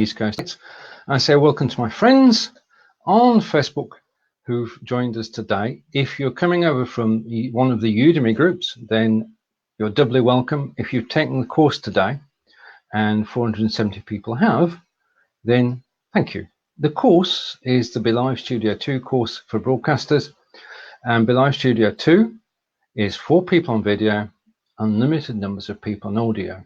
East Coast. I say welcome to my friends on Facebook who've joined us today. If you're coming over from one of the Udemy groups, then you're doubly welcome. If you've taken the course today, and 470 people have, then thank you. The course is the BeLive Studio 2 course for broadcasters, and BeLive Studio 2 is 4 people on video, unlimited numbers of people on audio.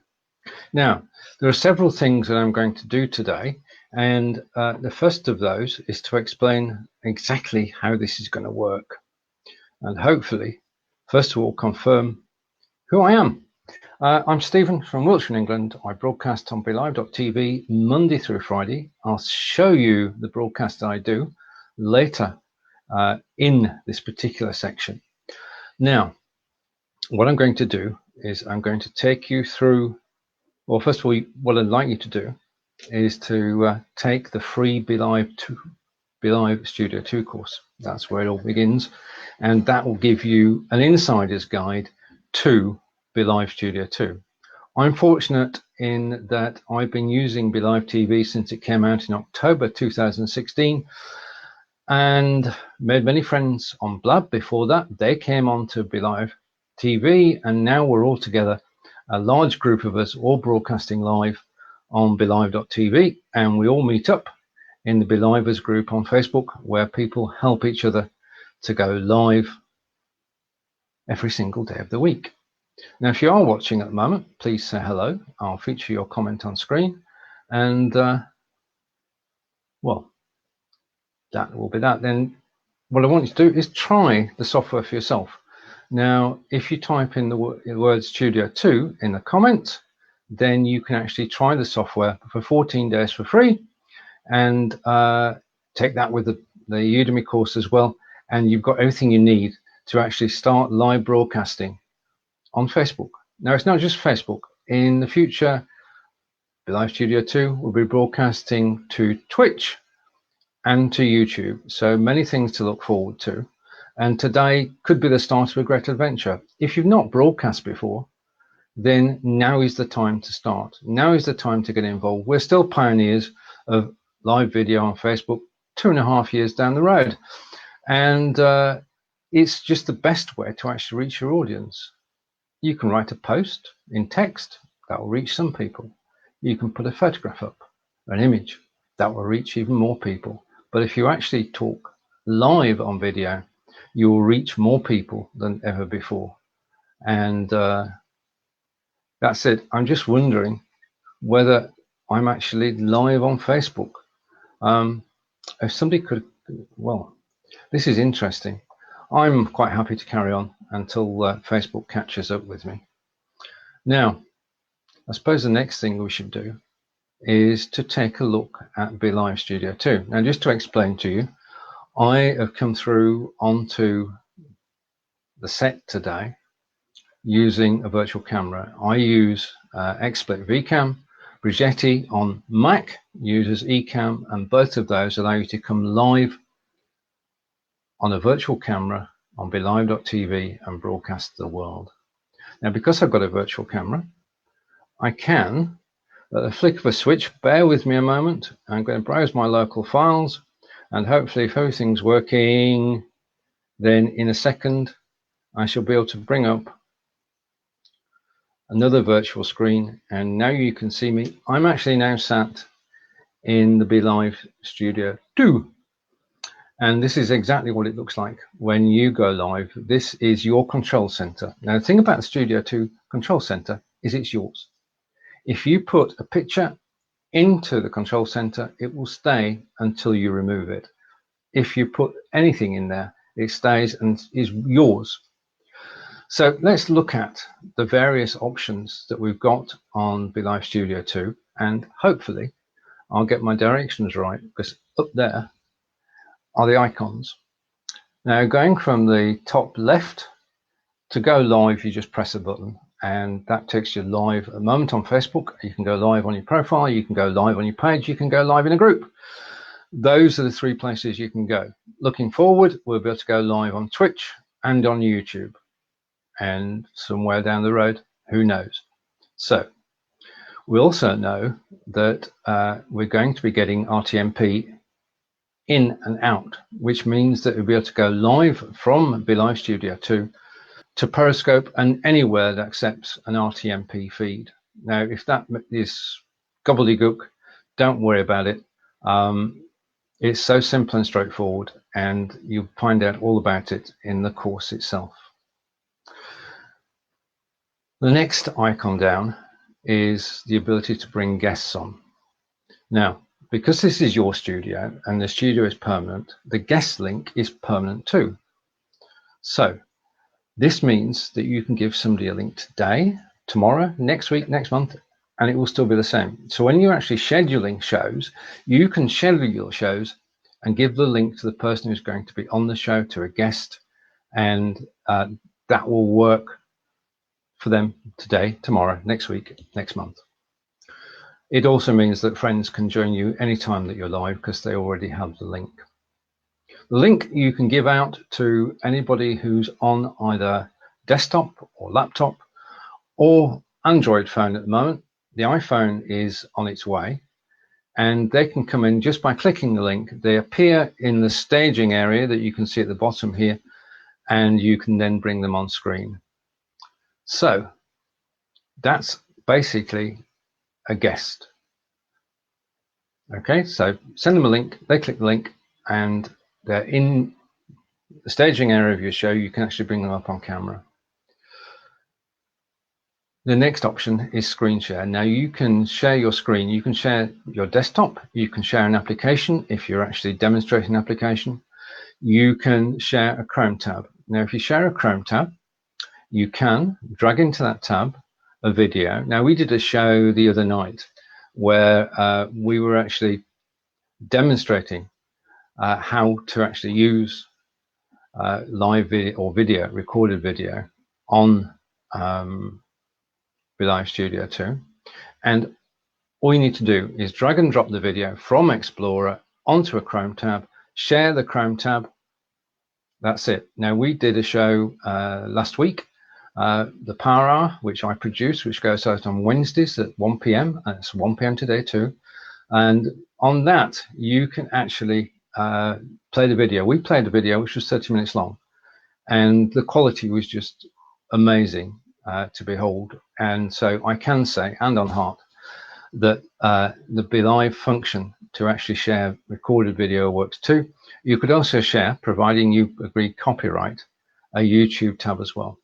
Now, there are several things that I'm going to do today, and the first of those is to explain exactly how this is going to work, and hopefully, first of all, confirm who I am. I'm Stephen from Wiltshire, England. I broadcast on BeLive.tv Monday through Friday. I'll show you the broadcast I do later in this particular section. Now, what I'm going to do is I'm going to take you through, well, first of all, what I'd like you to do is to take the free BeLive Studio 2 course. That's where it all begins. And that will give you an insider's guide to BeLive Studio 2. I'm fortunate in that I've been using BeLive TV since it came out in October 2016 and made many friends on Blab before that. They came on to BeLive TV, and now we're all together, a large group of us all broadcasting live on BeLive.tv, and we all meet up in the BeLivers group on Facebook where people help each other to go live every single day of the week. Now, if you are watching at the moment, please say hello. I'll feature your comment on screen. And, well, that will be that. Then what I want you to do is try the software for yourself. Now, if you type in the word Studio 2 in the comments, then you can actually try the software for 14 days for free and take that with the Udemy course as well. And you've got everything you need to actually start live broadcasting on Facebook. Now, it's not just Facebook. In the future, BeLive Studio 2 will be broadcasting to Twitch and to YouTube. So many things to look forward to. And today could be the start of a great adventure. If you've not broadcast before, then now is the time to start. Now is the time to get involved. We're still pioneers of live video on Facebook 2.5 years down the road. And it's just the best way to actually reach your audience. You can write a post in text that will reach some people. You can put a photograph up, an image that will reach even more people. But if you actually talk live on video, you will reach more people than ever before. And that's it. I'm just wondering whether I'm actually live on Facebook. If somebody could, well, this is interesting. I'm quite happy to carry on until Facebook catches up with me. Now, I suppose the next thing we should do is to take a look at BeLive Studio 2. Now, just to explain to you, I have come through onto the set today using a virtual camera. I use XSplit VCam. Brigetti on Mac uses eCam, and both of those allow you to come live on a virtual camera on BeLive.tv and broadcast to the world. Now, because I've got a virtual camera, I can, at the flick of a switch, bear with me a moment, I'm going to browse my local files, and hopefully if everything's working, then in a second, I shall be able to bring up another virtual screen, and now you can see me. I'm actually now sat in the BeLive Studio 2. And this is exactly what it looks like when you go live. This is your control center. Now, the thing about the Studio 2 control center is it's yours. If you put a picture into the control center, it will stay until you remove it. If you put anything in there, it stays and is yours. So let's look at the various options that we've got on BeLive Studio 2, and hopefully I'll get my directions right, because up there are the icons. Now, going from the top left to go live, you just press a button and that takes you live at the moment on Facebook. You can go live on your profile, you can go live on your page, you can go live in a group. Those are the 3 places you can go. Looking forward, we'll be able to go live on Twitch and on YouTube, and somewhere down the road, who knows. So We also know that we're going to be getting RTMP in and out, which means that we'll be able to go live from BeLive Studio 2 to Periscope and anywhere that accepts an RTMP feed. Now, if that is gobbledygook, don't worry about it. It's so simple and straightforward, and you'll find out all about it in the course itself. The next icon down is the ability to bring guests on. Now, because this is your studio and the studio is permanent, the guest link is permanent too. So this means that you can give somebody a link today, tomorrow, next week, next month, and it will still be the same. So when you're actually scheduling shows, you can schedule your shows and give the link to the person who's going to be on the show, to a guest, and that will work for them today, tomorrow, next week, next month. It also means that friends can join you anytime that you're live because they already have the link. The link you can give out to anybody who's on either desktop or laptop or Android phone at the moment. The iPhone is on its way, and they can come in just by clicking the link. They appear in the staging area that you can see at the bottom here, and you can then bring them on screen. So that's basically a guest. Okay, so send them a link, they click the link, and they're in the staging area of your show. You can actually bring them up on camera. The next option is screen share. Now you can share your screen, you can share your desktop, you can share an application if you're actually demonstrating an application. You can share a Chrome tab. Now if you share a Chrome tab, you can drag into that tab a video. Now we did a show the other night where we were actually demonstrating how to actually use live video or video, recorded video on BeLive Studio 2. And all you need to do is drag and drop the video from Explorer onto a Chrome tab, share the Chrome tab. That's it. Now we did a show last week, the Power Hour, which I produce, which goes out on Wednesdays at 1 p.m. and it's 1 p.m. today too. And on that, you can actually play the video. We played the video, which was 30 minutes long, and the quality was just amazing to behold. And so I can say, hand on heart, that the BeLive function to actually share recorded video works too. You could also share, providing you agree copyright, a YouTube tab as well.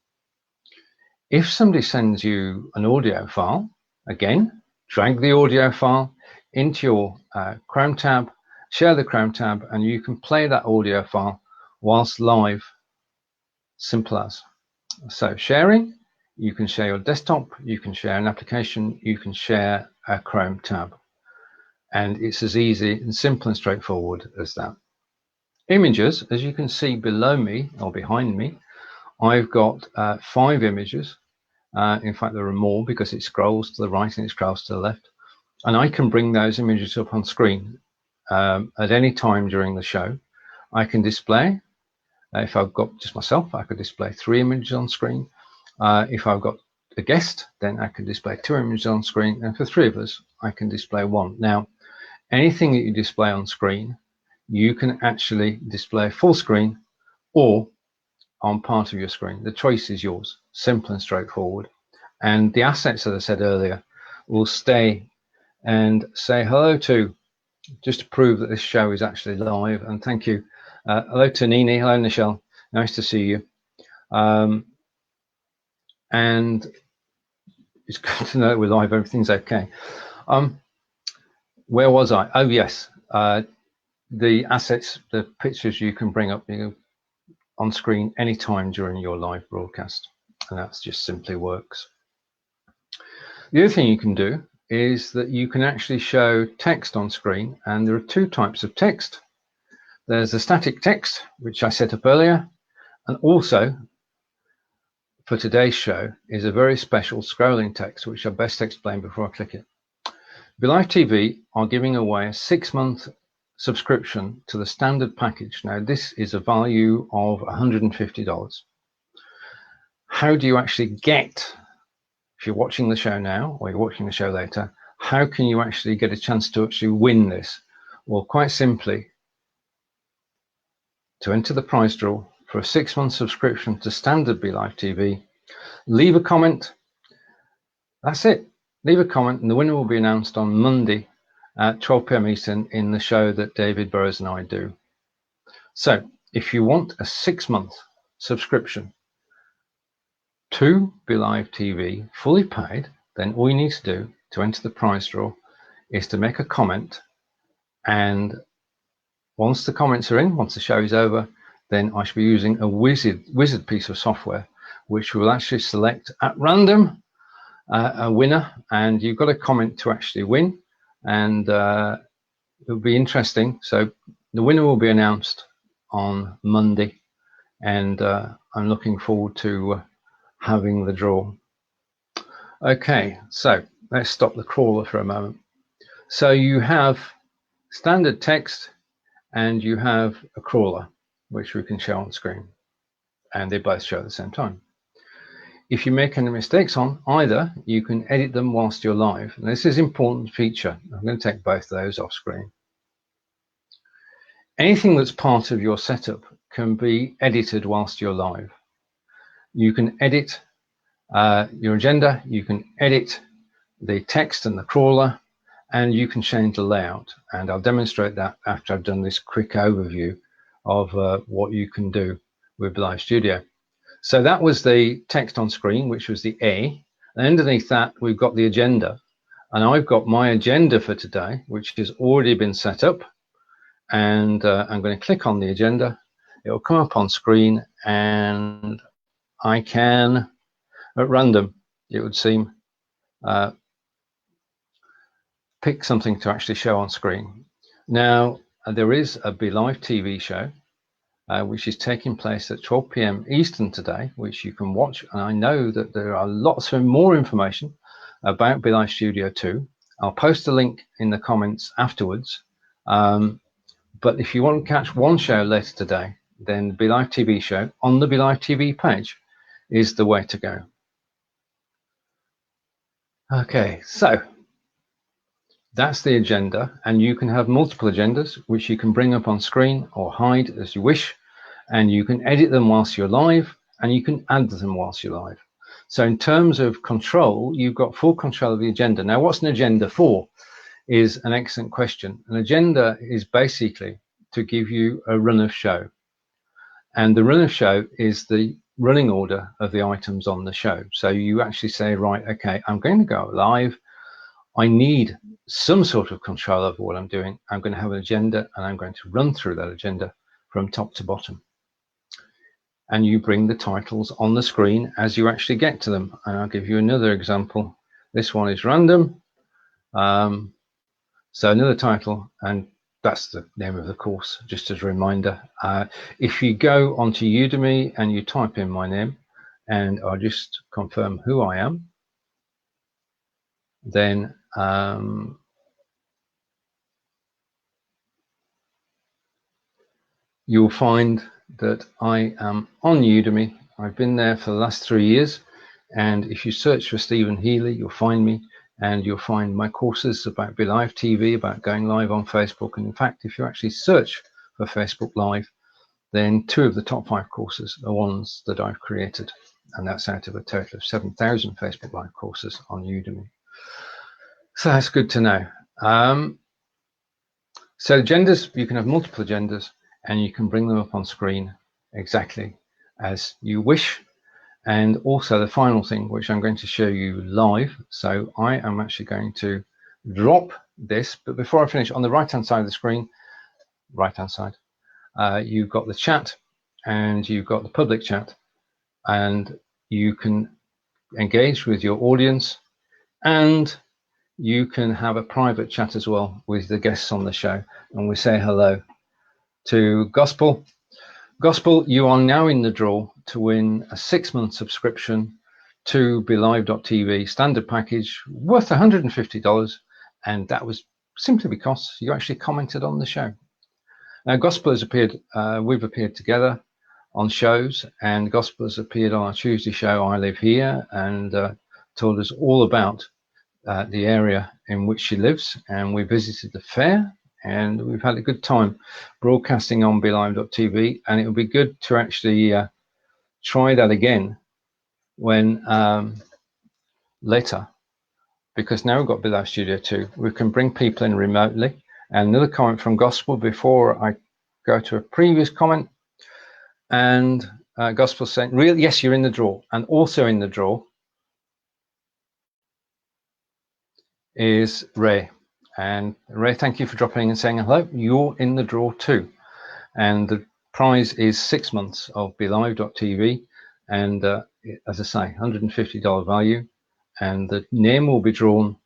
If somebody sends you an audio file, again, drag the audio file into your Chrome tab, share the Chrome tab, and you can play that audio file whilst live. Simple as. So sharing, you can share your desktop, you can share an application, you can share a Chrome tab. And it's as easy and simple and straightforward as that. Images, as you can see below me or behind me, I've got 5 images. In fact, there are more because it scrolls to the right and it scrolls to the left. And I can bring those images up on screen at any time during the show. I can display, if I've got just myself, I could display 3 images on screen. If I've got a guest, then I can display 2 images on screen. And for 3 of us, I can display 1. Now, anything that you display on screen, you can actually display full screen or on part of your screen. The choice is yours, simple and straightforward. And the assets, as I said earlier, will stay and say hello to, just to prove that this show is actually live. And thank you. Hello to Nini. Hello, Nichelle. Nice to see you. And it's good to know that we're live. Everything's okay. Where was I? Oh, yes. The assets, the pictures you can bring up on screen anytime during your live broadcast. And that just simply works. The other thing you can do is that you can actually show text on screen, and there are 2 types of text. There's a static text, which I set up earlier, and also for today's show is a very special scrolling text, which I best explain before I click it. BeLive TV are giving away a 6-month subscription to the standard package. Now, this is a value of $150. How do you actually get, if you're watching the show now or you're watching the show later, How can you actually get a chance to actually win this? Well, quite simply, to enter the prize draw for a 6-month subscription to standard BeLive TV, leave a comment. That's it. Leave a comment and the winner will be announced on Monday at 12 p.m. Eastern in the show that David Burrows and I do. So if you want a 6-month subscription to BeLive TV fully paid, then all you need to do to enter the prize draw is to make a comment, and once the comments are in, once the show is over, then I shall be using a wizard piece of software which will actually select at random a winner, and you've got a comment to actually win, and it'll be interesting. So the winner will be announced on Monday, and I'm looking forward to having the draw. Okay, so let's stop the crawler for a moment. So you have standard text and you have a crawler, which we can show on screen, and they both show at the same time. If you make any mistakes on either, you can edit them whilst you're live. And this is an important feature. I'm going to take both of those off screen. Anything that's part of your setup can be edited whilst you're live. You can edit your agenda, you can edit the text and the crawler, and you can change the layout. And I'll demonstrate that after I've done this quick overview of what you can do with BeLive Studio. So that was the text on screen, which was the A. And underneath that, we've got the agenda. And I've got my agenda for today, which has already been set up. And I'm going to click on the agenda. It will come up on screen, and I can, at random, it would seem, pick something to actually show on screen. Now, there is a BeLive TV show, which is taking place at 12 p.m. Eastern today, which you can watch. And I know that there are lots of more information about BeLive Studio 2. I'll post a link in the comments afterwards. But if you want to catch one show later today, then the BeLive TV show on the BeLive TV page is the way to go. Okay, so that's the agenda, and you can have multiple agendas, which you can bring up on screen or hide as you wish, and you can edit them whilst you're live, and you can add them whilst you're live. So in terms of control, you've got full control of the agenda. Now, what's an agenda for is an excellent question. An agenda is basically to give you a run of show, and the run of show is the running order of the items on the show. So you actually say, right, okay, I'm going to go live. I need some sort of control over what I'm doing. I'm going to have an agenda, and I'm going to run through that agenda from top to bottom. And you bring the titles on the screen as you actually get to them. And I'll give you another example. This one is random. So another title, and that's the name of the course, just as a reminder. If you go onto Udemy and you type in my name, and I'll just confirm who I am, then you'll find that I am on Udemy. I've been there for the last 3 years, and if you search for Stephen Healy, you'll find me, and you'll find my courses about BeLive TV, about going live on Facebook. And in fact, if you actually search for Facebook Live, then 2 of the top 5 courses are ones that I've created, and that's out of a total of 7,000 Facebook Live courses on Udemy. So that's good to know. So agendas, you can have multiple agendas, and you can bring them up on screen exactly as you wish. And also the final thing, which I'm going to show you live. So I am actually going to drop this, but before I finish, on the right-hand side of the screen, right-hand side, you've got the chat, and you've got the public chat, and you can engage with your audience, and you can have a private chat as well with the guests on the show. And we say hello to Gospel. Gospel, you are now in the draw to win a 6-month subscription to BeLive.tv standard package worth $150, and that was simply because you actually commented on the show. Now, Gospel has appeared, we've appeared together on shows, and Gospel has appeared on our Tuesday show, I Live Here, and told us all about the area in which she lives, and we visited the fair, and we've had a good time broadcasting on BeLive.tv, and it would be good to actually try that again when later, because now we've got BeLive Studio 2, we can bring people in remotely. And another comment from Gospel before I go to a previous comment, and Gospel saying, really, yes, you're in the draw. And also in the draw is Ray. And Ray, thank you for dropping and saying hello. You're in the draw too. And the prize is 6 months of BeLive.tv. And as I say, $150 value. And the name will be drawn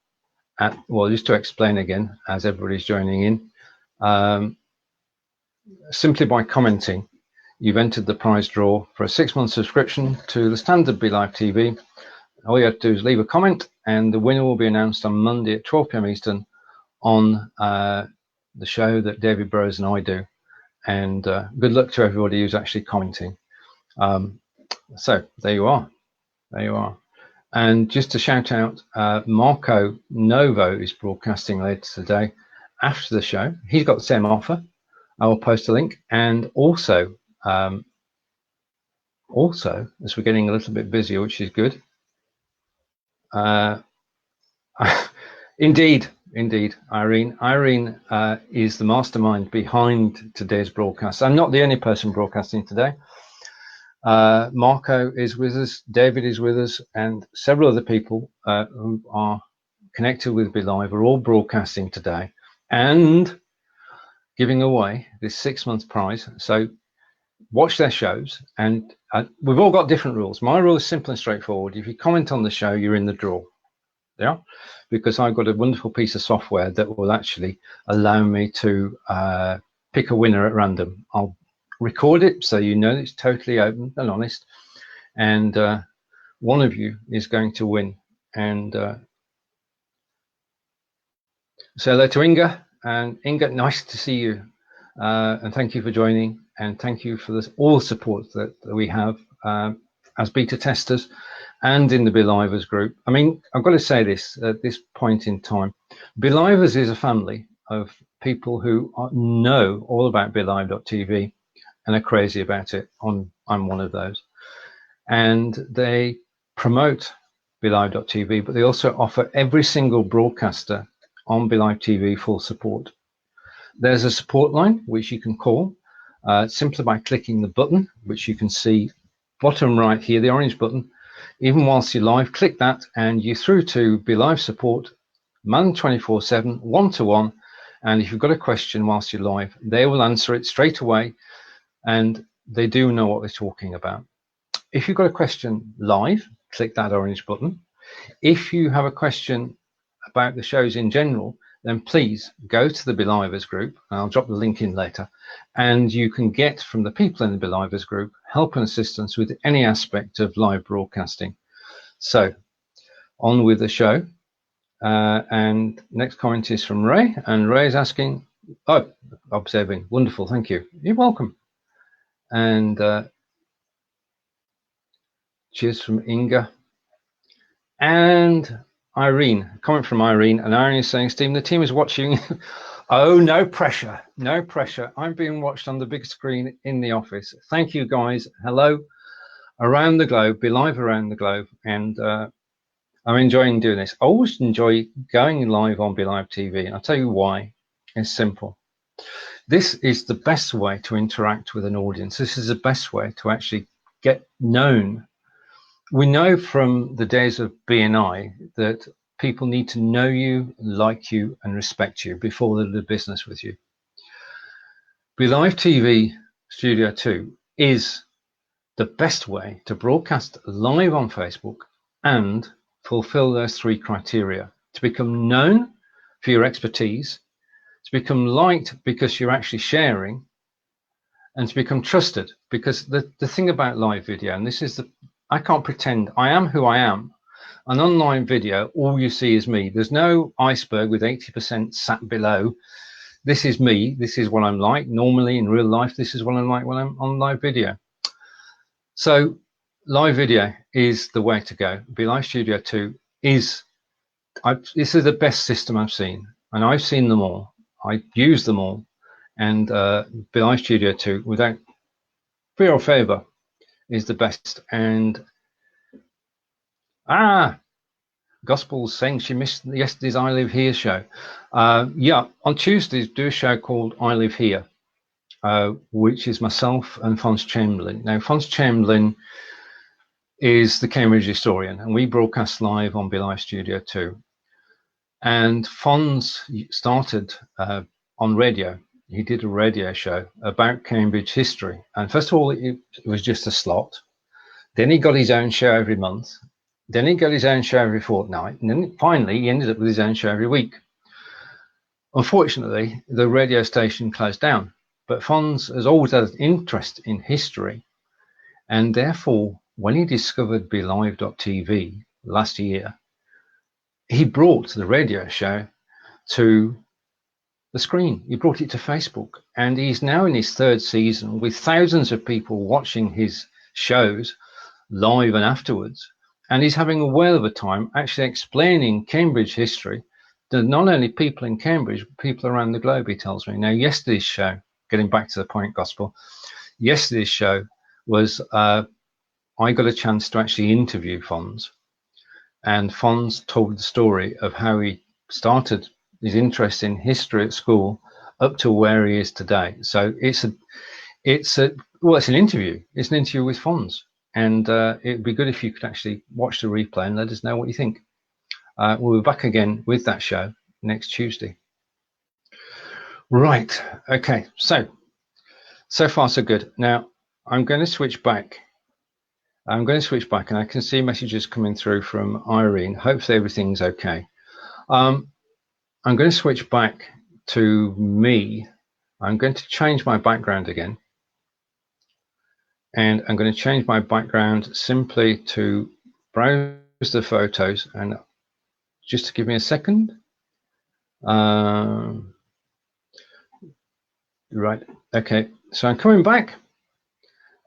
at, well, just to explain again, as everybody's joining in, simply by commenting, you've entered the prize draw for a 6-month subscription to the standard BeLive TV. All you have to do is leave a comment, and the winner will be announced on Monday at 12 p.m. Eastern on the show that David Burrows and I do. And good luck to everybody who's actually commenting. So there you are. There you are. And just to shout out, Marco Novo is broadcasting later today after the show. He's got the same offer. I will post a link. And also, as we're getting a little bit busier, which is good. Indeed, Irene. Irene is the mastermind behind today's broadcast. I'm not the only person broadcasting today. Marco is with us, David is with us, and several other people who are connected with BeLive are all broadcasting today and giving away this 6-month prize. So watch their shows, and we've all got different rules. My rule is simple and straightforward. If you comment on the show, you're in the draw. Yeah, because I've got a wonderful piece of software that will actually allow me to pick a winner at random. I'll record it so you know it's totally open and honest, and one of you is going to win. And say hello to Inga. And Inga, nice to see you, and thank you for joining, and thank you for all the support that we have as beta testers and in the BeLivers group. I mean, I've got to say this at this point in time, BeLivers is a family of people who know all about BeLive.tv and are crazy about it. I'm one of those. And they promote BeLive.tv, but they also offer every single broadcaster on BeLive TV full support. There's a support line which you can call simply by clicking the button, which you can see bottom right here, the orange button. Even whilst you're live, click that and you're through to BeLive support, man 24/7, one-to-one. And if you've got a question whilst you're live, they will answer it straight away, and they do know what they're talking about. If you've got a question live, click that orange button. If you have a question about the shows in general, then please go to the BeLivers group, and I'll drop the link in later, and you can get from the people in the BeLivers group help and assistance with any aspect of live broadcasting. So on with the show. And next comment is from Ray, and Ray is asking, oh, observing, wonderful, thank you. You're welcome. And cheers from Inga. And Irene, comment from Irene, and Irene is saying, Stephen, the team is watching. Oh, no pressure, no pressure. I'm being watched on the big screen in the office. Thank you, guys. Hello around the globe, BeLive around the globe, and I'm enjoying doing this. I always enjoy going live on BeLive TV, and I'll tell you why. It's simple. This is the best way to interact with an audience. This is the best way to actually get known. We know from the days of BNI that people need to know you, like you, and respect you before they do business with you. BeLive TV Studio 2 is the best way to broadcast live on Facebook and fulfill those 3 criteria: to become known for your expertise, to become liked because you're actually sharing, and to become trusted. Because the thing about live video, and this is I can't pretend, I am who I am. An online video, all you see is me. There's no iceberg with 80% sat below. This is me. This is what I'm like normally in real life. This is what I'm like when I'm on live video. So live video is the way to go. BeLive Studio 2 is this is the best system I've seen, and I've seen them all. I use them all, and BeLive Studio 2, without fear or favour, is the best. And Gospel's saying she missed yesterday's I Live Here show. Yeah, on Tuesdays do a show called I Live Here, which is myself and Fons Chamberlain. Now, Fons Chamberlain is the Cambridge historian, and we broadcast live on BeLive Studio 2. And Fons started on radio. He did a radio show about Cambridge history. And first of all, it was just a slot. Then he got his own show every month. Then he got his own show every fortnight. And then finally, he ended up with his own show every week. Unfortunately, the radio station closed down. But Fons has always had an interest in history. And therefore, when he discovered BeLive.tv last year, he brought the radio show to the screen. He brought it to Facebook, and he's now in his third season with thousands of people watching his shows live and afterwards. And he's having a whale of a time actually explaining Cambridge history to not only people in Cambridge, but people around the globe, he tells me. Now, yesterday's show, getting back to the point, Gospel, yesterday's show was, I got a chance to actually interview Fons. And Fons told the story of how he started his interest in history at school up to where he is today. So it's an interview. It's an interview with Fons. And it'd be good if you could actually watch the replay and let us know what you think. We'll be back again with that show next Tuesday. Right. Okay. So far so good. Now I'm going to switch back. And I can see messages coming through from Irene. Hopefully everything's okay. I'm going to switch back to me. I'm going to change my background again. And I'm going to change my background simply to browse the photos. And just to give me a second. Right. Okay. So I'm coming back.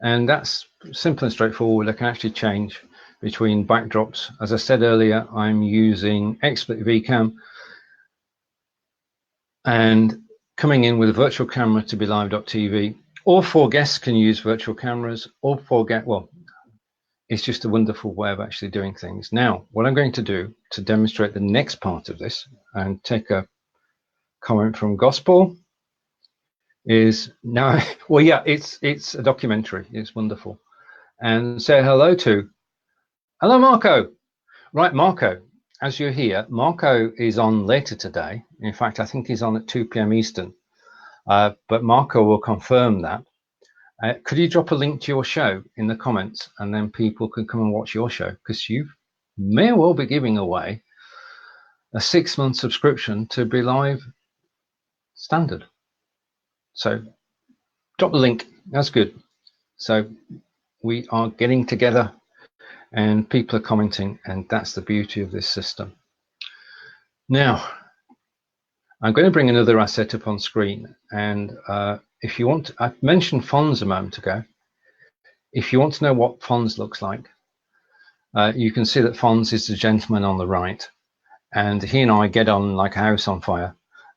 And that's simple and straightforward. I can actually change between backdrops. As I said earlier, I'm using XSplit VCam and coming in with a virtual camera to BeLive.tv. All four guests can use virtual cameras. Well, it's just a wonderful way of actually doing things. Now, what I'm going to do to demonstrate the next part of this and take a comment from Gospel is now, well, yeah, it's a documentary. It's wonderful. And say hello Marco. Right, Marco, as you're here, Marco is on later today. In fact, I think he's on at 2 p.m. Eastern. But Marco will confirm that. Could you drop a link to your show in the comments, and then people can come and watch your show, because you may well be giving away a 6-month subscription to BeLive Standard. So drop the link. That's good. So we are getting together and people are commenting, and that's the beauty of this system. Now, I'm going to bring another asset up on screen, and if you want, I mentioned Fons a moment ago. If you want to know what Fons looks like, you can see that Fons is the gentleman on the right, and he and I get on like a house on fire,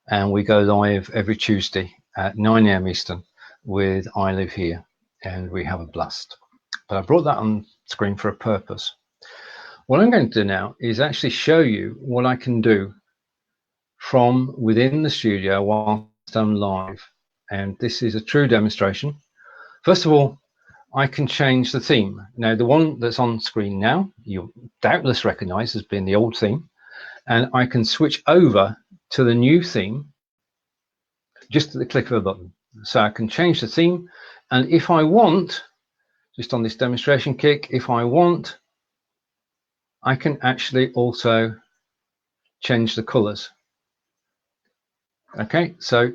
and we go live every Tuesday at 9 a.m. Eastern with I Live Here, and we have a blast. But I brought that on screen for a purpose. What I'm going to do now is actually show you what I can do from within the studio whilst I'm live. And this is a true demonstration. First of all, I can change the theme. Now, the one that's on screen now, you'll doubtless recognize as being the old theme. And I can switch over to the new theme just at the click of a button. So I can change the theme. And if I want, just on this demonstration kick, if I want, I can actually also change the colors. Okay, so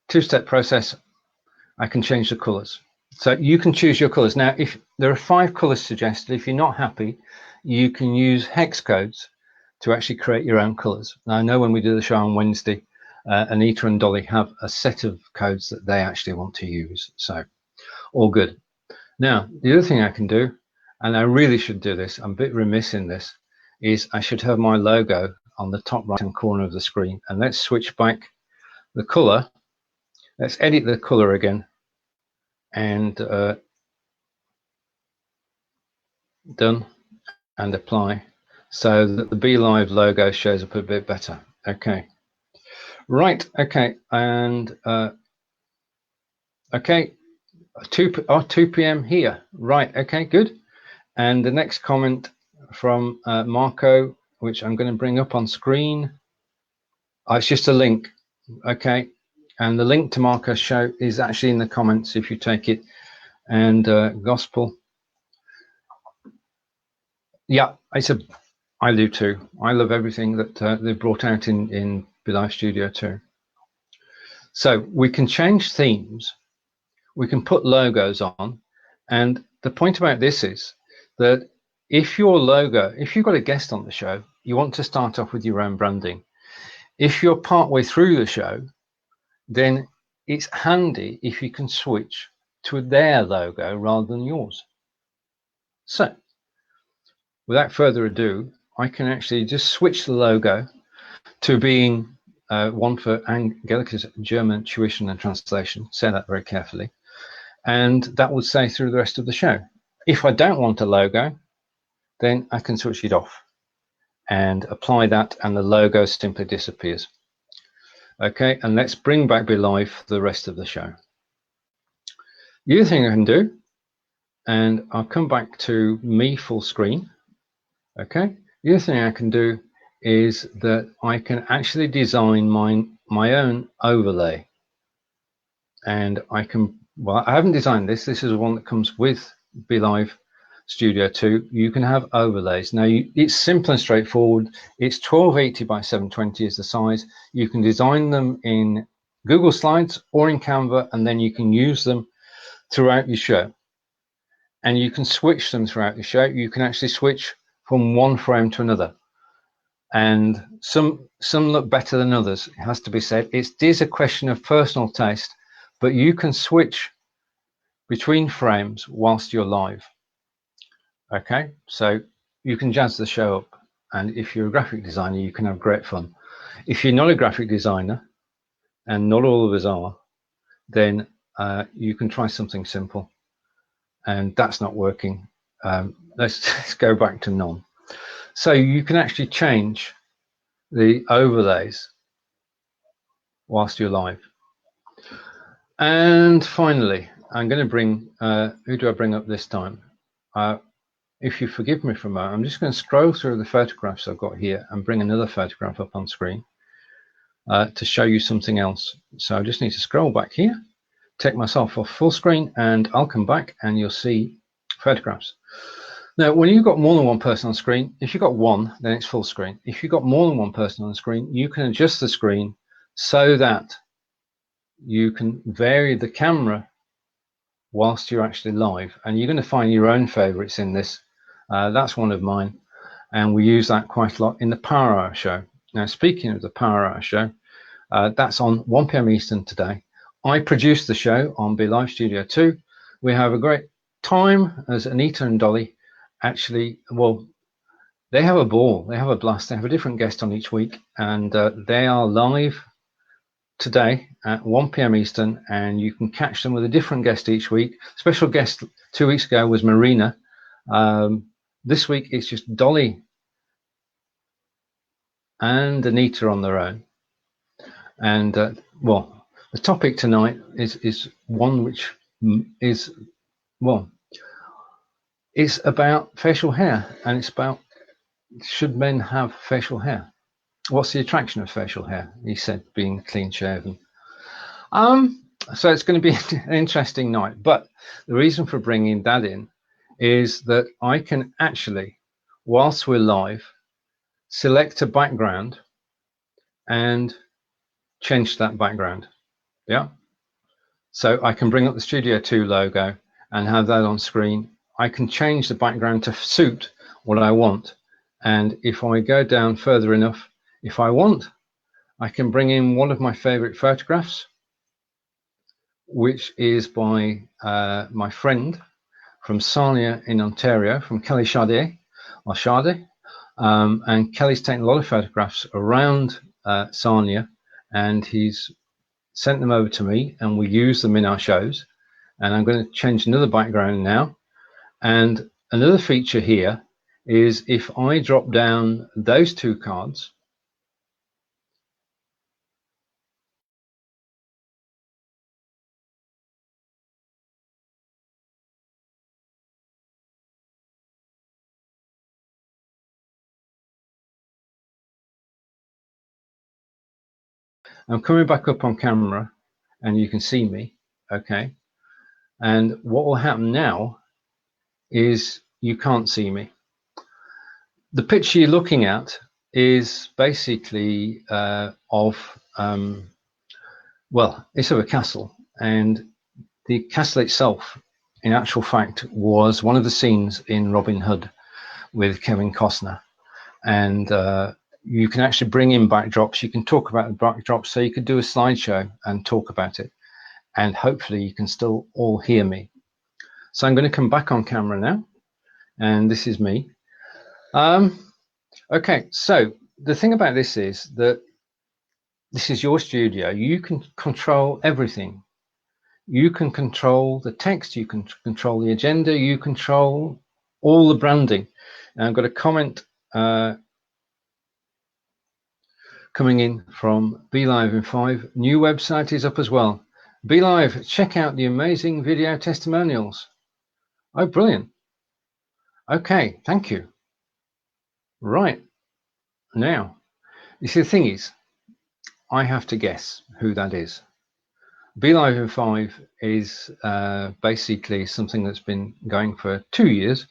two-step process, I can change the colors. So you can choose your colors. Now, if there are 5 colors suggested, if you're not happy, you can use hex codes to actually create your own colors. Now, I know when we do the show on Wednesday, Anita and Dolly have a set of codes that they actually want to use. So all good. Now, the other thing I can do, and I really should do this, I'm a bit remiss in this, is I should have my logo on the top right hand corner of the screen. And let's switch back the color. Let's edit the color again, and done, and apply, so that the BeLive logo shows up a bit better. Okay, right, okay, and okay, 2 p.m. here, right, okay, good. And the next comment from Marco, which I'm going to bring up on screen, it's just a link, okay, and the link to Marco's show is actually in the comments if you take it. And gospel, yeah, I do too. I love everything that they've brought out in BeLive Studio 2. So we can change themes, we can put logos on, and the point about this is that if your logo, if you've got a guest on the show, you want to start off with your own branding. If you're partway through the show, then it's handy if you can switch to their logo rather than yours. So without further ado, I can actually just switch the logo to being one for Angelica's German tuition and translation. Say that very carefully. And that would say through the rest of the show. If I don't want a logo, then I can switch it off and apply that, and the logo simply disappears. Okay, and let's bring back BeLive for the rest of the show. The other thing I can do, and I'll come back to me full screen. Okay, the other thing I can do is that I can actually design my own overlay, and I can, well, I haven't designed this. This is one that comes with BeLive Studio 2. You can have overlays. Now, it's simple and straightforward. It's 1280 by 720 is the size. You can design them in Google Slides or in Canva, and then you can use them throughout your show. And you can switch them throughout the show. You can actually switch from one frame to another. And some look better than others, it has to be said. It is a question of personal taste, but you can switch between frames whilst you're live. Okay, so you can jazz the show up, and if you're a graphic designer, you can have great fun. If you're not a graphic designer, and not all of us are, then you can try something simple, and that's not working. Let's go back to none. So you can actually change the overlays whilst you're live. And finally, I'm going to bring, who do I bring up this time? If you forgive me for a moment, I'm just going to scroll through the photographs I've got here and bring another photograph up on screen to show you something else. So I just need to scroll back here, take myself off full screen, and I'll come back and you'll see photographs. Now, when you've got more than one person on screen, if you've got one, then it's full screen. If you've got more than one person on the screen, you can adjust the screen so that you can vary the camera whilst you're actually live. And you're going to find your own favorites in this. That's one of mine. And we use that quite a lot in the Power Hour show. Now, speaking of the Power Hour show, that's on 1 p.m. Eastern today. I produce the show on BeLive Studio 2. We have a great time as Anita and Dolly actually, well, they have a ball, they have a blast, they have a different guest on each week, and they are live today at 1 p.m. Eastern, and you can catch them with a different guest each week. Special guest 2 weeks ago was Marina. This week it's just Dolly and Anita on their own. And well, the topic tonight is one which is, well, it's about facial hair, and it's about, should men have facial hair? What's the attraction of facial hair? He said, being clean shaven. So it's going to be an interesting night, but the reason for bringing that in is that I can actually, whilst we're live, select a background and change that background. Yeah. So I can bring up the Studio 2 logo and have that on screen. I can change the background to suit what I want. And if I go down further enough, if I want, I can bring in one of my favorite photographs, which is by my friend from Sarnia in Ontario, from Kelly Chardet, or Chardet. And Kelly's taken a lot of photographs around Sarnia, and he's sent them over to me, and we use them in our shows. And I'm going to change another background now. And another feature here is if I drop down those two cards, I'm coming back up on camera and you can see me, okay? And what will happen now is you can't see me. The picture you're looking at is basically well, it's of a castle, and the castle itself, in actual fact, was one of the scenes in Robin Hood with Kevin Costner. And you can actually bring in backdrops. You can talk about the backdrops, so you could do a slideshow and talk about it. And hopefully you can still all hear me. So I'm going to come back on camera now, and this is me. Okay, so the thing about this is that this is your studio. You can control everything. You can control the text, you can control the agenda, you control all the branding. And I've got a comment coming in from BeLive in 5. New website is up as well. BeLive, check out the amazing video testimonials. Oh, brilliant. Okay, thank you. Right, now, you see, the thing is, I have to guess who that is. BeLive in 5 is basically something that's been going for 2 years,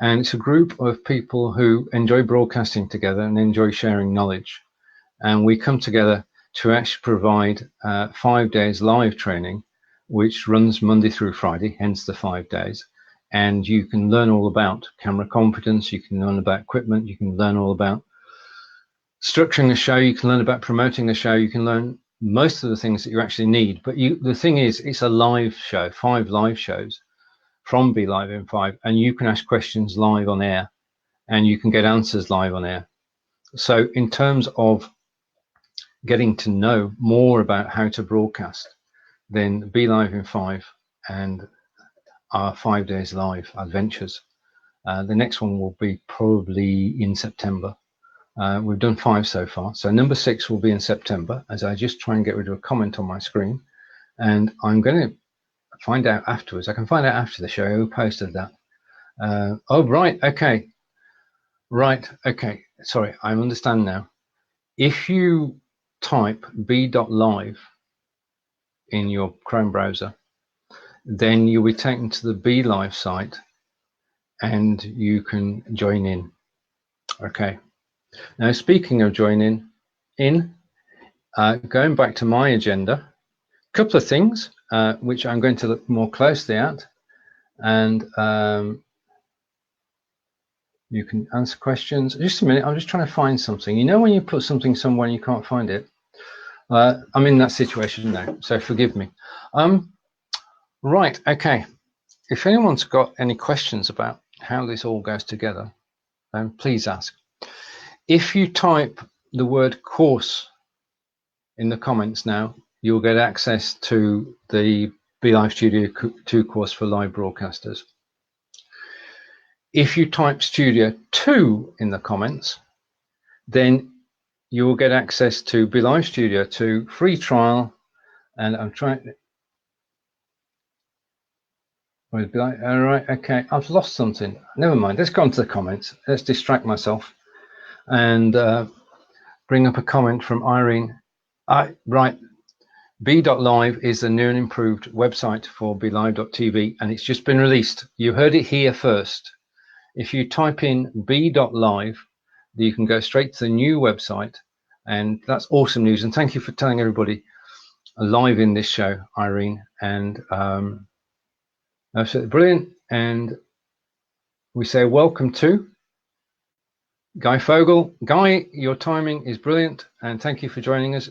and it's a group of people who enjoy broadcasting together and enjoy sharing knowledge. And we come together to actually provide 5 days live training, which runs Monday through Friday, hence the 5 days. And you can learn all about camera competence, you can learn about equipment, you can learn all about structuring a show, you can learn about promoting a show, you can learn most of the things that you actually need. But the thing is, it's a live show, 5 live shows from BeLive in 5, and you can ask questions live on air, and you can get answers live on air. So in terms of getting to know more about how to broadcast, then BeLive in 5 and our 5 days live adventures. The next one will be probably in September. We've done 5 so far, so number 6 will be in September, as I just try and get rid of a comment on my screen. And I'm going to find out afterwards. I can find out after the show who posted that. Oh, right, okay. Right, okay. Sorry, I understand now. If you type b.live in your Chrome browser, then you'll be taken to the BeLive site and you can join in. Okay. Now, speaking of joining in, going back to my agenda, a couple of things which I'm going to look more closely at, and you can answer questions. Just a minute, I'm just trying to find something. You know when you put something somewhere and you can't find it? I'm in that situation now, so forgive me. Right, okay. If anyone's got any questions about how this all goes together, then please ask. If you type the word course in the comments now, you'll get access to the BeLive Studio 2 course for live broadcasters. If you type Studio 2 in the comments, then you will get access to BeLive Studio 2 free trial. And I'm trying. All right, okay, I've lost something. Never mind. Let's go on to the comments. Let's distract myself and bring up a comment from Irene. Right. B.live is the new and improved website for BeLive.tv, and it's just been released. You heard it here first. If you type in b.live, you can go straight to the new website, and that's awesome news. And thank you for telling everybody live in this show, Irene. And absolutely brilliant. And we say welcome to Guy Fogel. Guy, your timing is brilliant, and thank you for joining us.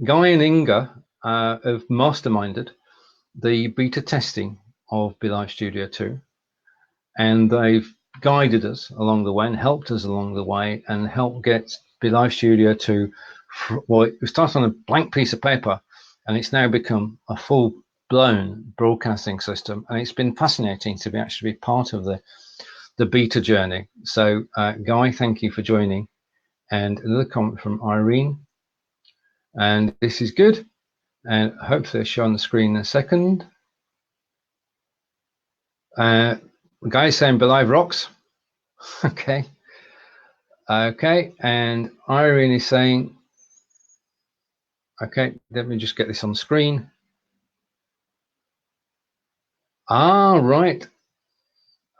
Guy and Inga have masterminded the beta testing of BeLive Studio 2, and they've guided us along the way and helped us along the way and helped get BeLive Studio to, well, it started on a blank piece of paper and it's now become a full-blown broadcasting system, and it's been fascinating to actually be part of the beta journey. So Guy, thank you for joining. And another comment from Irene, and this is good, and hopefully I'll show on the screen in a second. Guy saying BeLive rocks. Okay. Okay, and Irene is saying, okay, let me just get this on screen. Ah, right.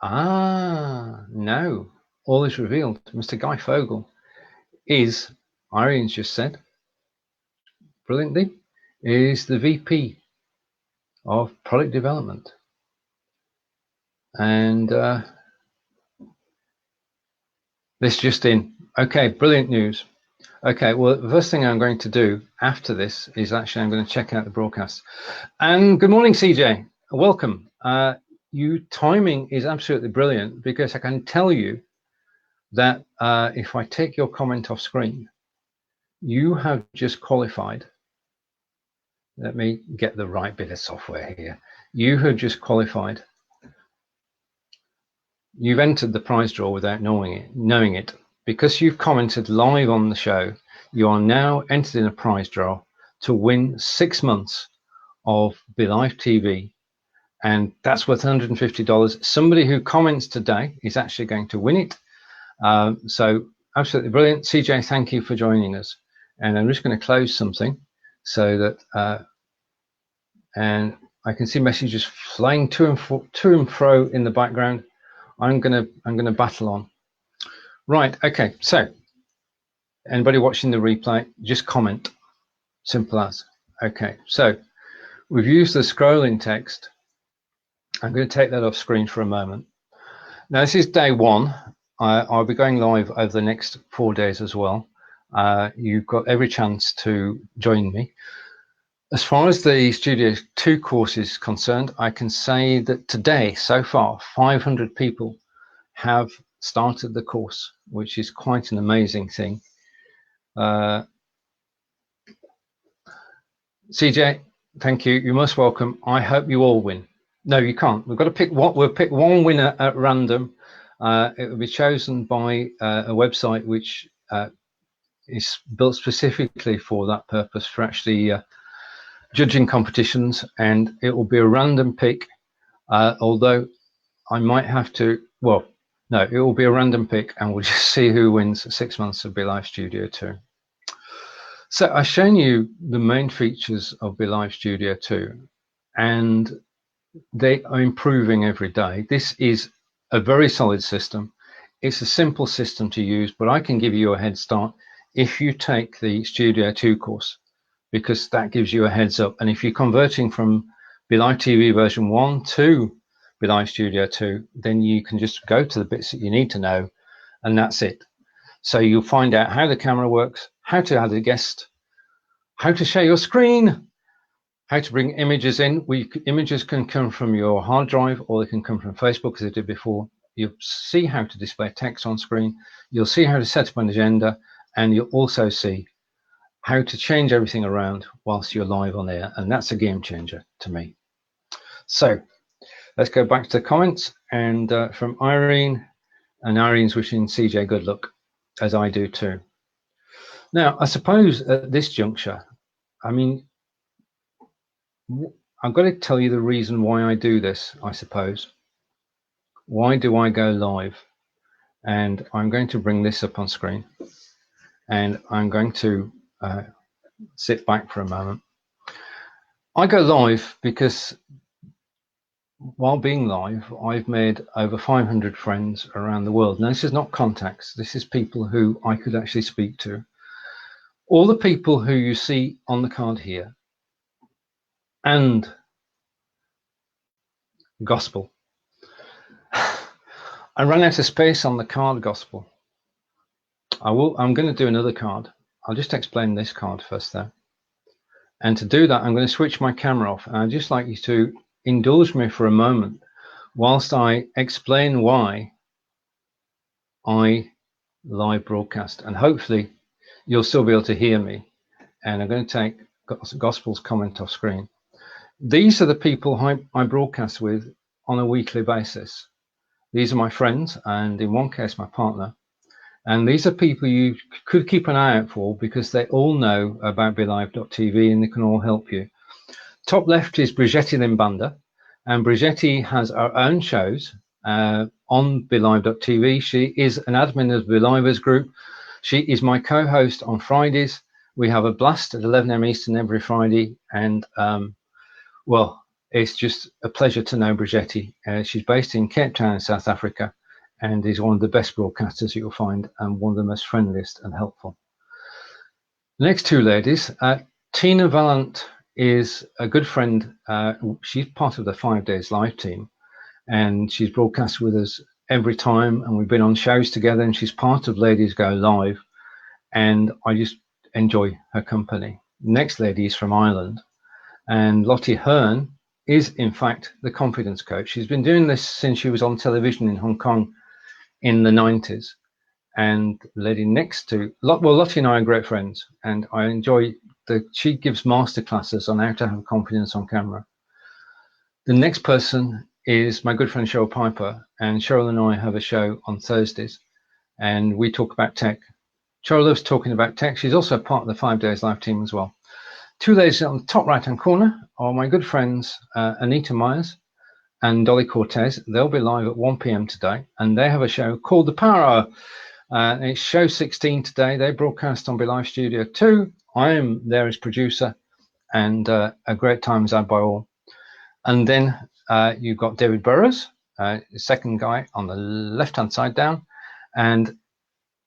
Ah, no. All is revealed. Mr. Guy Fogel is, Irene's just said, brilliantly, is the VP of product development. And this just in. Okay, brilliant news. Okay, well, the first thing I'm going to do after this is actually I'm going to check out the broadcast. And good morning, CJ. Welcome. Your timing is absolutely brilliant, because I can tell you that if I take your comment off screen, you have just qualified. Let me get the right bit of software here. You have just qualified. You've entered the prize draw without knowing it. Because you've commented live on the show, you are now entered in a prize draw to win 6 months of BeLive TV, and that's worth $150. Somebody who comments today is actually going to win it. So absolutely brilliant. CJ, thank you for joining us. And I'm just going to close something so that, and I can see messages flying to and fro in the background. I'm gonna battle on. Right, okay, so anybody watching the replay, just comment, simple as. Okay, so we've used the scrolling text. I'm going to take that off screen for a moment. Now this is day one. I'll be going live over the next 4 days as well. You've got every chance to join me. As far as the Studio 2 course is concerned, I can say that today, so far, 500 people have started the course, which is quite an amazing thing. CJ, thank you. You're most welcome. I hope you all win. No, you can't. We've got to pick what. We'll pick one winner at random. It will be chosen by a website which is built specifically for that purpose, for actually judging competitions, and it will be a random pick. Although I might have to. Well, no, it will be a random pick, and we'll just see who wins 6 months of BeLive Studio 2. So I've shown you the main features of BeLive Studio 2, and they are improving every day. This is a very solid system. It's a simple system to use, but I can give you a head start if you take the Studio 2 course, because that gives you a heads up. And if you're converting from BeLive TV version 1 to BeLive Studio 2, then you can just go to the bits that you need to know, and that's it. So you'll find out how the camera works, how to add a guest, how to share your screen, how to bring images in. Images can come from your hard drive, or they can come from Facebook, as I did before. You'll see how to display text on screen. You'll see how to set up an agenda, and you'll also see how to change everything around whilst you're live on air. And that's a game changer to me. So let's go back to the comments, and from Irene, and Irene's wishing CJ good luck, as I do too. Now, I suppose at this juncture, I mean, I've got to tell you the reason why I do this, I suppose. Why do I go live? And I'm going to bring this up on screen, and I'm going to sit back for a moment. I go live because while being live, I've made over 500 friends around the world. Now, this is not contacts. This is people who I could actually speak to. All the people who you see on the card here, and gospel. I ran out of space on the card gospel. I'm going to do another card. I'll just explain this card first though. And to do that, I'm going to switch my camera off. And I'd just like you to indulge me for a moment whilst I explain why I live broadcast, and hopefully you'll still be able to hear me. And I'm going to take Gospel's comment off screen. These are the people I broadcast with on a weekly basis. These are my friends, and in one case, my partner. And these are people you could keep an eye out for, because they all know about BeLive.tv and they can all help you. Top left is Brigitte Limbanda, and Brigitte has her own shows on BeLive.tv. She is an admin of the BeLivers group. She is my co-host on Fridays. We have a blast at 11 a.m. Eastern every Friday, and well, it's just a pleasure to know Brigitte. She's based in Cape Town in South Africa, and is one of the best broadcasters you'll find, and one of the most friendliest and helpful. The next two ladies, Tina Vallant is a good friend. She's part of the 5 Days Live team, and she's broadcast with us every time, and we've been on shows together, and she's part of Ladies Go Live, and I just enjoy her company. The next lady is from Ireland, and Lottie Hearn is in fact the confidence coach. She's been doing this since she was on television in Hong Kong in the 90s. And the lady next to, well, Lottie and I are great friends, and I enjoy she gives masterclasses on how to have confidence on camera. The next person is my good friend Cheryl Piper, and Cheryl and I have a show on Thursdays, and we talk about tech. Cheryl loves talking about tech. She's also part of the 5 Days Live team as well. Two ladies on the top right-hand corner are my good friends Anita Myers and Dolly Cortez. They'll be live at 1 p.m. today, and they have a show called The Power Hour. It's show 16 today. They broadcast on BeLive Studio 2. I am there as producer, and a great time is had by all. And then you've got David Burrows, the second guy on the left-hand side down, and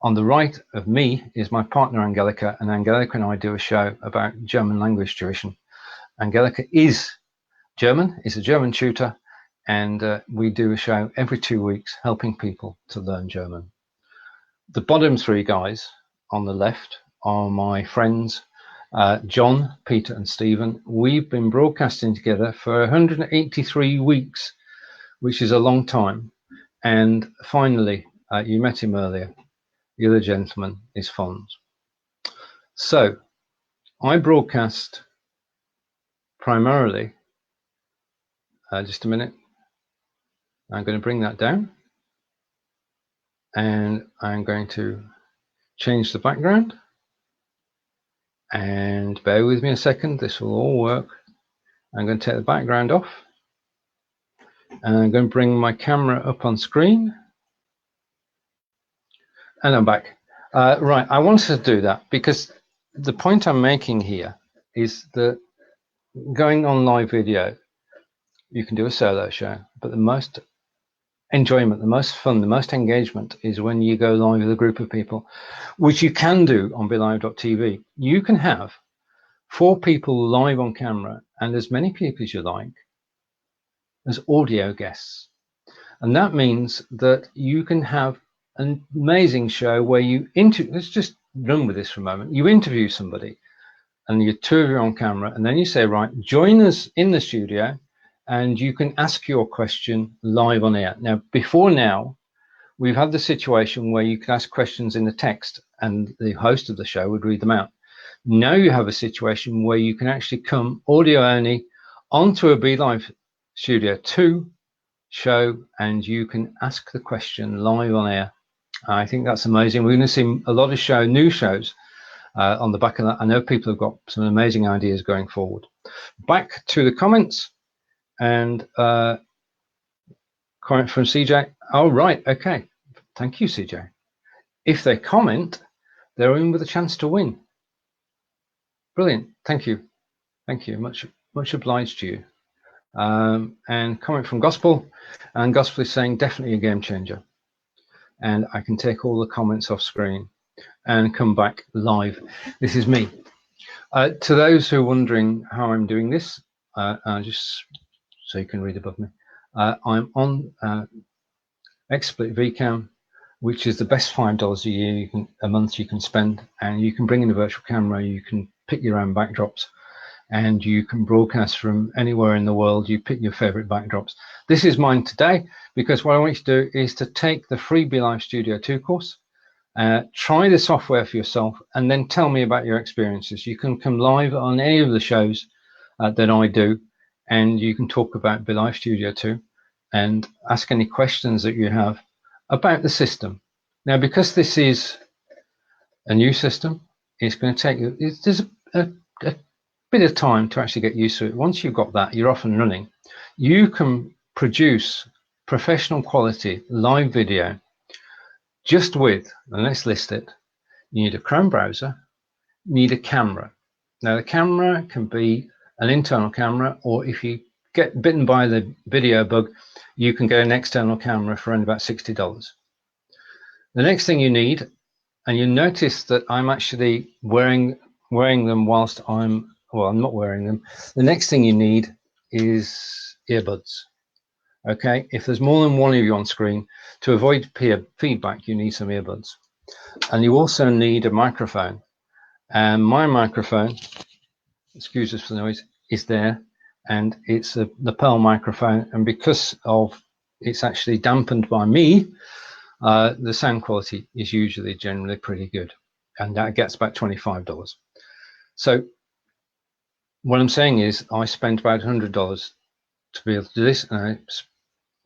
on the right of me is my partner Angelica, and Angelica and I do a show about German language tuition. Angelica is German, is a German tutor, and we do a show every 2 weeks helping people to learn German. The bottom three guys on the left are my friends, John, Peter and Stephen. We've been broadcasting together for 183 weeks, which is a long time. And finally, you met him earlier. The other gentleman is Fonz. So I broadcast primarily, just a minute, I'm going to bring that down, and I'm going to change the background, and bear with me a second, this will all work. I'm going to take the background off, and I'm going to bring my camera up on screen, and I'm back. Right, I wanted to do that because the point I'm making here is that going on live video, you can do a solo show, but the most enjoyment, the most fun, the most engagement is when you go live with a group of people, which you can do on BeLive.tv. You can have 4 people live on camera and as many people as you like as audio guests. And that means that you can have an amazing show where you let's just run with this for a moment. You interview somebody and you're 2 of you on camera, and then you say, right, join us in the studio and you can ask your question live on air. Now, before now, we've had the situation where you can ask questions in the text and the host of the show would read them out. Now you have a situation where you can actually come audio only onto a BeLive Studio 2 show and you can ask the question live on air. I think that's amazing. We're going to see a lot of new shows on the back of that. I know people have got some amazing ideas going forward. Back to the comments, and comment from CJ. Oh, right. Okay. Thank you, CJ. If they comment, they're in with a chance to win. Brilliant. Thank you. Thank you. Much obliged to you. And comment from Gospel, and Gospel is saying definitely a game changer. And I can take all the comments off screen and come back live. This is me. To those who are wondering how I'm doing this, just so you can read above me, I'm on XSplit VCam, which is the best $5 a year a month you can spend, and you can bring in a virtual camera, you can pick your own backdrops, and you can broadcast from anywhere in the world. You pick your favorite backdrops. This is mine today, because what I want you to do is to take the free Be Live Studio 2 course, try the software for yourself, and then tell me about your experiences. You can come live on any of the shows that I do, and you can talk about Be Live Studio 2 and ask any questions that you have about the system. Now, because this is a new system, it's going to take you, there's a bit of time to actually get used to it. Once you've got that, you're off and running. You can produce professional quality live video just with, and let's list it, you need a Chrome browser, you need a camera. Now, the camera can be an internal camera, or if you get bitten by the video bug, you can get an external camera for only about $60. The next thing you need, and you notice that I'm actually wearing them whilst I'm not wearing them. The next thing you need is earbuds. Okay, if there's more than one of you on screen, to avoid peer feedback, you need some earbuds. And you also need a microphone. And my microphone, excuse us for the noise, is there, and it's a lapel microphone. And because of it's actually dampened by me, the sound quality is usually generally pretty good, and that gets about $25. So what I'm saying is I spent about $100 to be able to do this.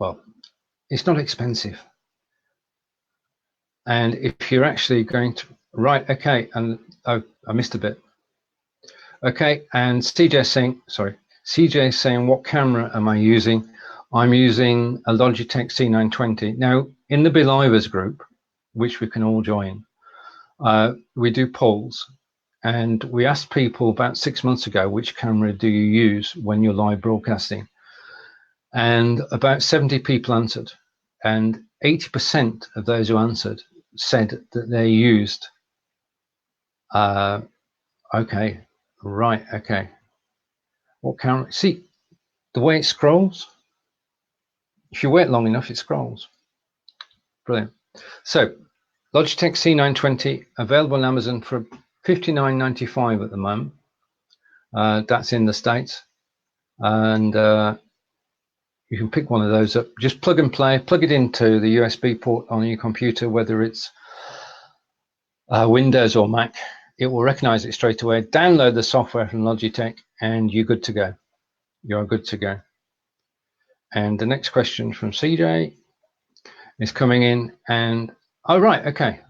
Well, it's not expensive. And if you're actually going to, right, okay, and I missed a bit. Okay, and CJ is saying, what camera am I using? I'm using a Logitech C920. Now, in the Belivers group, which we can all join, we do polls, and we asked people about 6 months ago, which camera do you use when you're live broadcasting? And about 70 people answered, and 80% of those who answered said that they used, okay, right, okay. What camera? See, the way it scrolls, if you wait long enough, it scrolls. Brilliant. So, Logitech C920, available on Amazon for $59.95 at the moment. That's in the States. And you can pick one of those up. Just plug and play, plug it into the USB port on your computer, whether it's Windows or Mac. It will recognize it straight away. Download the software from Logitech, and you're good to go. You're good to go. And the next question from CJ is coming in, and oh, right, okay.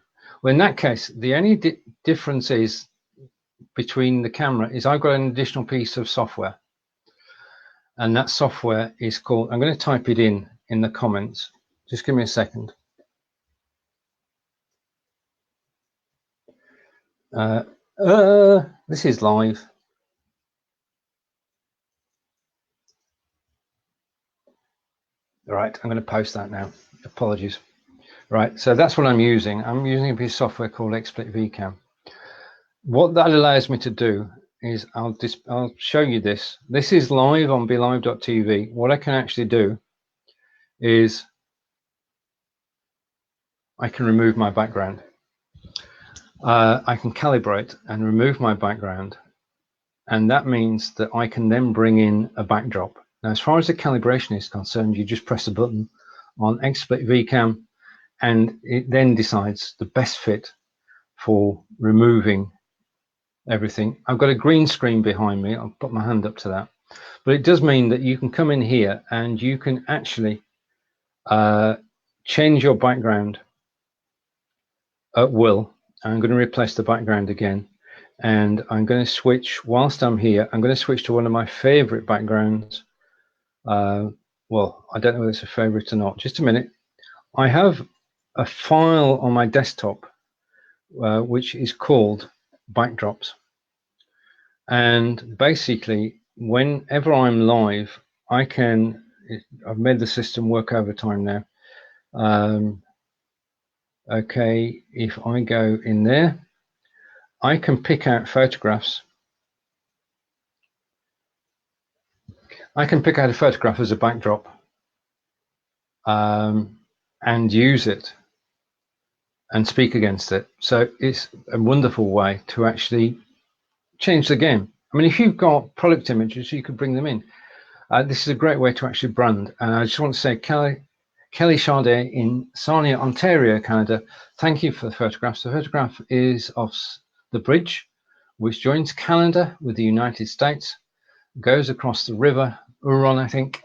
Well, in that case, the only difference is between the camera is I've got an additional piece of software, and that software is called, I'm going to type it in the comments. Just give me a second. This is live. All right, I'm going to post that now. Apologies. Right, so that's what I'm using. I'm using a piece of software called XSplit VCam. What that allows me to do is I'll show you this. This is live on BeLive.tv. What I can actually do is I can remove my background. I can calibrate and remove my background, and that means that I can then bring in a backdrop. Now, as far as the calibration is concerned, you just press a button on XSplit VCam, and it then decides the best fit for removing everything. I've got a green screen behind me. I'll put my hand up to that. But it does mean that you can come in here and you can actually change your background at will. I'm going to replace the background again. And I'm going to switch, whilst I'm here, I'm going to switch to one of my favorite backgrounds. Well, I don't know whether it's a favorite or not. Just a minute. I have a file on my desktop which is called backdrops. And basically, whenever I'm live, I've made the system work overtime now. Okay, if I go in there, I can pick out photographs. I can pick out a photograph as a backdrop and use it and speak against it. So it's a wonderful way to actually change the game. I mean, if you've got product images, you could bring them in. This is a great way to actually brand. And I just want to say, Kelly Chardet in Sarnia, Ontario, Canada, thank you for the photographs. The photograph is of the bridge, which joins Canada with the United States, goes across the river Huron, I think.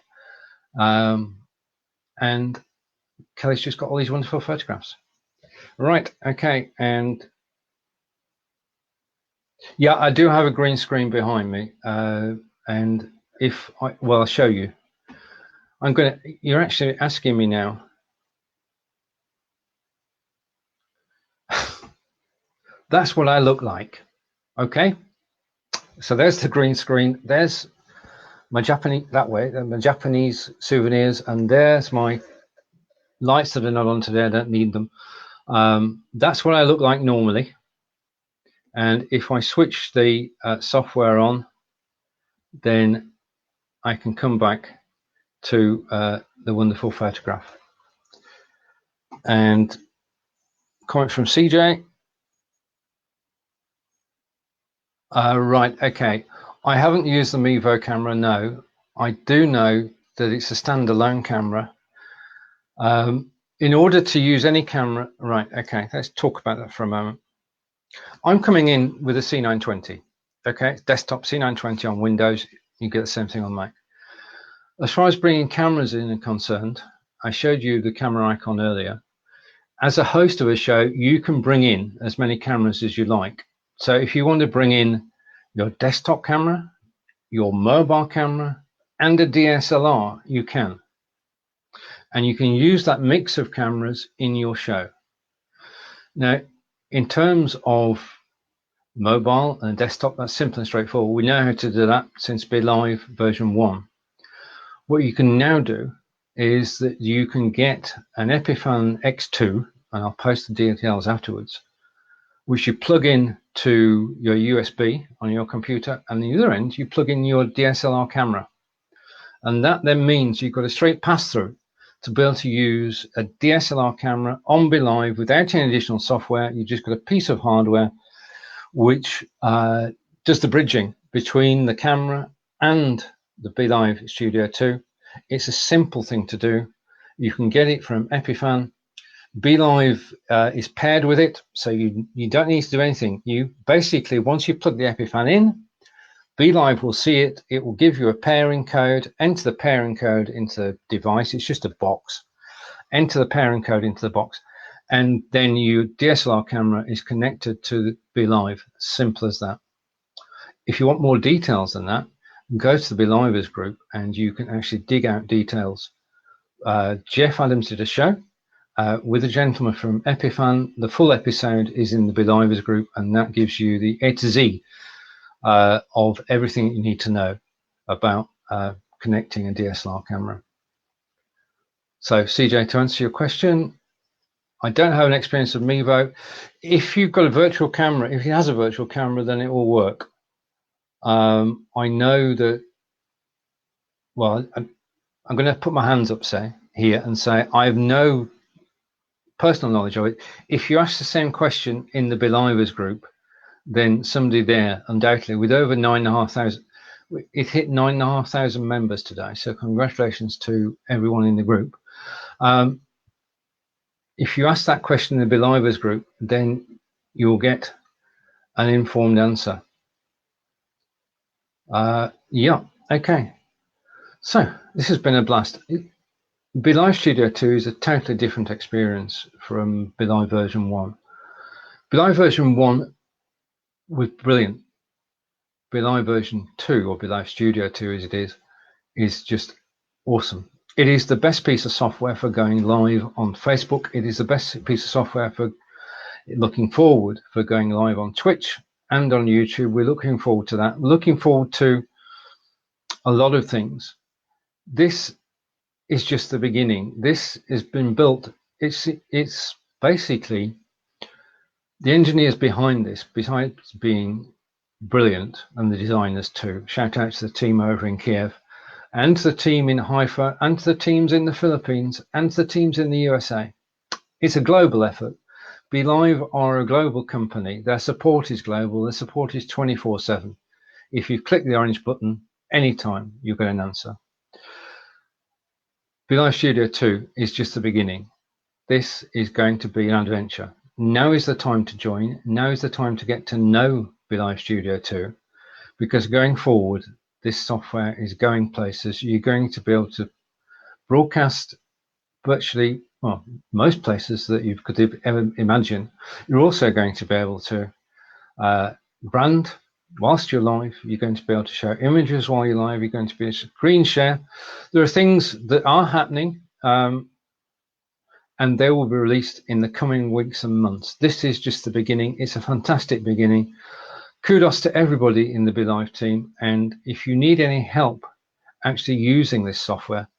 And Kelly's just got all these wonderful photographs. Right, okay, and yeah, I do have a green screen behind me, and if I, well, I'll show you. You're actually asking me now. That's what I look like, okay? So there's the green screen, there's my Japanese, that way, my Japanese souvenirs, and there's my lights that are not on today, I don't need them. That's what I look like normally. And if I switch the software on, then I can come back to the wonderful photograph. And comment from CJ. Right, okay. I haven't used the Mevo camera, no. I do know that it's a standalone camera. In order to use any camera, right, okay, let's talk about that for a moment. I'm coming in with a C920, okay, desktop C920 on Windows, you get the same thing on Mac. As far as bringing cameras in are concerned, I showed you the camera icon earlier. As a host of a show, you can bring in as many cameras as you like. So if you want to bring in your desktop camera, your mobile camera, and a DSLR, you can. And you can use that mix of cameras in your show. Now, in terms of mobile and desktop, that's simple and straightforward. We know how to do that since BeLive version 1. What you can now do is that you can get an Epiphone X2, and I'll post the details afterwards, which you plug in to your USB on your computer, and the other end you plug in your DSLR camera. And that then means you've got a straight pass-through to be able to use a DSLR camera on BeLive without any additional software. You've just got a piece of hardware which does the bridging between the camera and the BeLive Studio 2. It's a simple thing to do. You can get it from Epiphone. BeLive is paired with it, so you don't need to do anything. You basically, once you plug the Epiphone in, BeLive will see it. It will give you a pairing code. Enter the pairing code into the device. It's just a box. Enter the pairing code into the box, and then your DSLR camera is connected to the BeLive. Simple as that. If you want more details than that, go to the BeLivers group, and you can actually dig out details. Jeff Adams did a show with a gentleman from Epiphone. The full episode is in the BeLivers group, and that gives you the A to Z of everything you need to know about connecting a DSLR camera. So CJ, to answer your question, I don't have an experience of Mevo. If you've got a virtual camera, if it has a virtual camera, then it will work. I know that, well, I'm going to put my hands up, say, here and say I have no personal knowledge of it. If you ask the same question in the BeLivers group, then somebody there, undoubtedly, with over 9,500, it hit 9,500 members today. So congratulations to everyone in the group. If you ask that question in the BeLivers group, then you'll get an informed answer. Yeah, okay. So this has been a blast. BeLive Studio 2 is a totally different experience from BeLive version 1. BeLive version 1 was brilliant. BeLive version 2, or BeLive Studio 2 as it is just awesome. It is the best piece of software for going live on Facebook. It is the best piece of software for looking forward for going live on Twitch and on YouTube. We're looking forward to that. We're looking forward to a lot of things. This is just the beginning. This has been built. It's basically the engineers behind this, besides being brilliant, and the designers too. Shout out to the team over in Kiev, and to the team in Haifa, and to the teams in the Philippines, and to the teams in the USA. It's a global effort. BeLive are a global company. Their support is global. Their support is 24/7. If you click the orange button anytime, you'll get an answer. BeLive Studio 2 is just the beginning. This is going to be an adventure. Now is the time to join. Now is the time to get to know BeLive Studio 2, because going forward, this software is going places. You're going to be able to broadcast virtually, well, most places that you could ever imagine. You're also going to be able to brand whilst you're live. You're going to be able to show images while you're live. You're going to be able to screen share. There are things that are happening, and they will be released in the coming weeks and months. This is just the beginning. It's a fantastic beginning. Kudos to everybody in the BeLive team. And if you need any help actually using this software,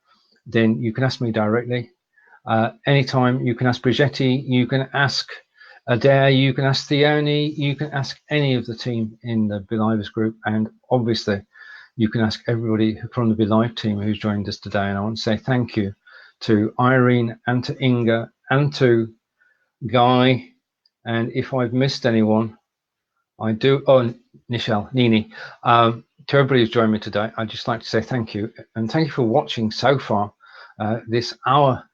then you can ask me directly. Anytime. You can ask Brigetti, you can ask Adair, you can ask Theoni, you can ask any of the team in the BeLivers group, and obviously you can ask everybody from the BeLive team who's joined us today. And I want to say thank you to Irene and to Inga and to Guy, and if I've missed anyone, I do. Oh, Nini. To everybody who's joined me today, I'd just like to say thank you, and thank you for watching so far this hour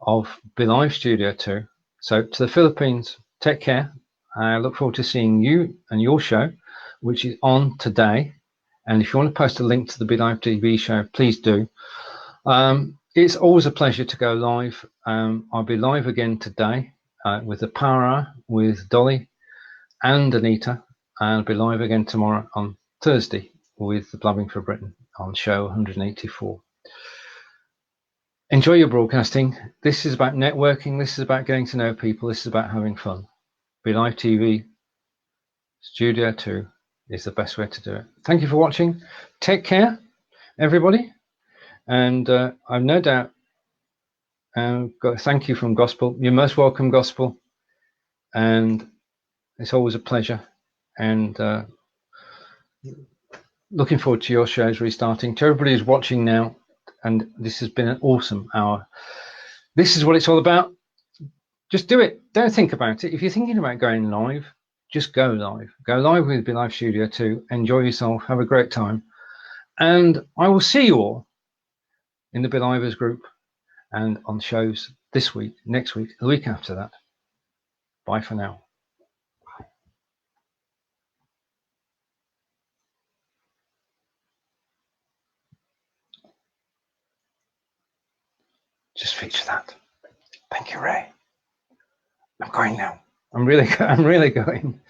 of BeLive Studio 2. So to the Philippines, take care. I look forward to seeing you and your show, which is on today. And if you want to post a link to the BeLive TV show, please do. It's always a pleasure to go live. I'll be live again today with the Power Hour with Dolly and Anita. I'll be live again tomorrow on Thursday with the Blabbing for Britain on show 184. Enjoy your broadcasting. This is about networking. This is about getting to know people. This is about having fun. BeLive TV Studio 2 is the best way to do it. Thank you for watching. Take care, everybody. And I've no doubt got a thank you from Gospel. You're most welcome, Gospel. And it's always a pleasure. And looking forward to your shows restarting. To everybody who's watching now, and this has been an awesome hour. This is what it's all about. Just do it. Don't think about it. If you're thinking about going live, just go live. Go live with BeLive Studio 2. Enjoy yourself. Have a great time. And I will see you all in the BeLivers group and on shows this week, next week, the week after that. Bye for now. Just feature that. Thank you, Ray. I'm going now. I'm really going.